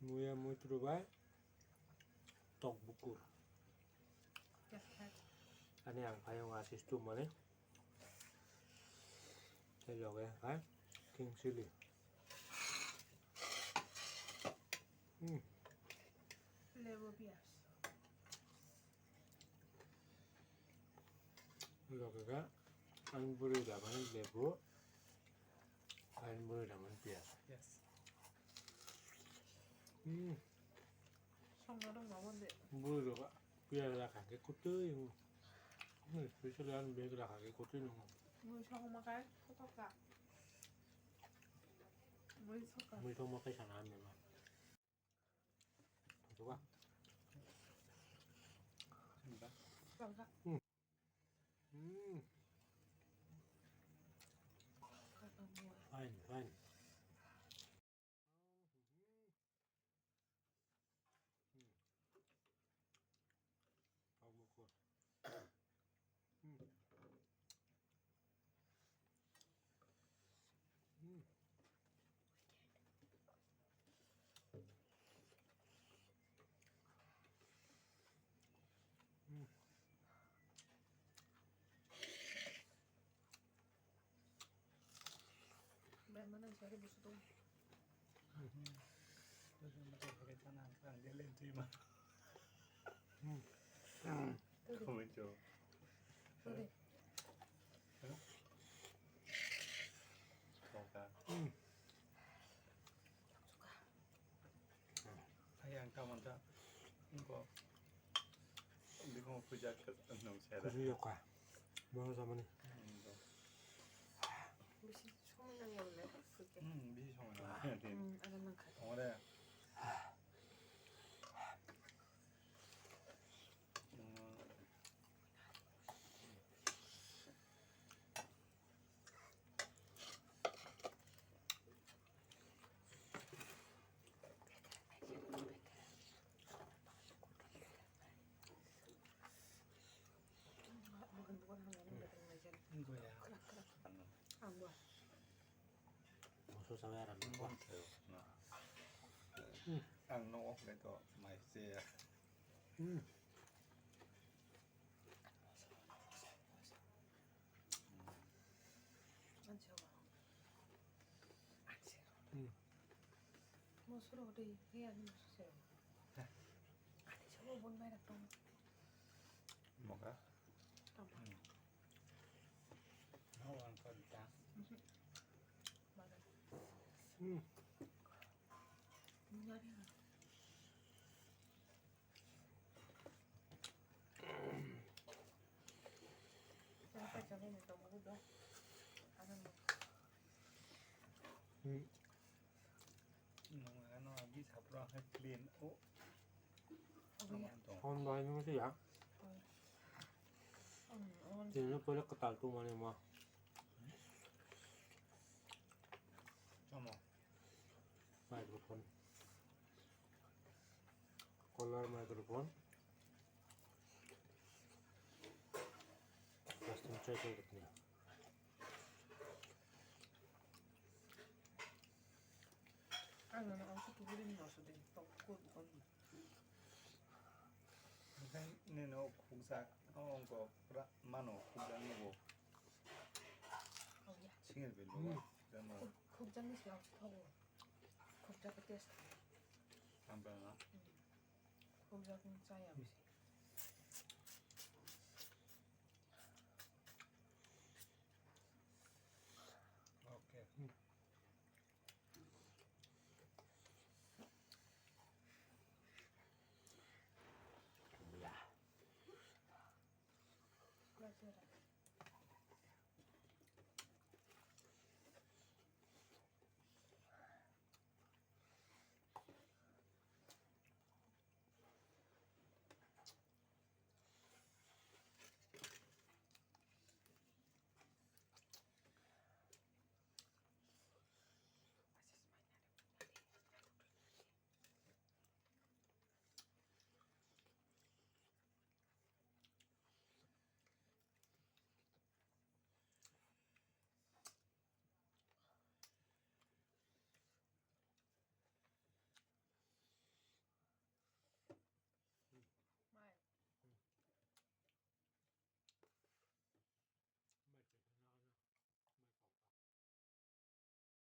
Muy muito bem. Tóc buku. Anh em phải không à system mà đấy. Đây rồi cái king chili. 레버 비아스. rồi cái anh bưởi là món lebu. Anh bưởi là món bia. Yes. 성나랑 나만데. Bưởi được ạ. Bia là cả cái cốt tươi. Phía sau đây ăn bia là cả cái cốt tươi luôn. 물 저거마가 소떡가. 물 섞어. Mình không có cái sản ăn này mà. Đúng không? 됩니다. 깜짝. Fine, fine. Không một con. 맨만한 자리 무수도. 요즘 또 괜찮아. 그냥 렐렌지만. 그러면 좀. 그래. 뭐가? 조가. 하얀 까만다. 이거. 이거 부자 너무 잘해. Cái gì quả. Bao giờ mà đi. 무슨 소문난이 올래? 그게. 미시 정말 나야 돼. 아줌마 가. 오래. 누가 하는 거는 이거야. 안 봐. Một số sao ra làm được quả. ăn nó cái đó mày xe. 안 채워. 안 채워. 뭐 서로 우리 해야 하는 거세요. 아니 저거 뭔 말이야 또. 뭐가? 잠깐만. 나한 거다. 맞아. Ừ. 문열이야. 내가 저번에 또 먹어도 안 한다. nó đi sập ra hay clean ô nó 어디야? ăn tổng Con nói nó gì ạ? Thì nó phải là cái tàu tôm này mà. cho mà Microphone. Collar microphone. Custom check करते हैं. 아 나는 아무것도 그림 넣어서 돼. 먹고 먹었네. nên nó cũng sạc nó có ra mà nó cũng đang ngủ 어디야? 생일 별로 그러면 걱정해서 약속하고 걱정 그때 안 변하 걱정 짜야 없이.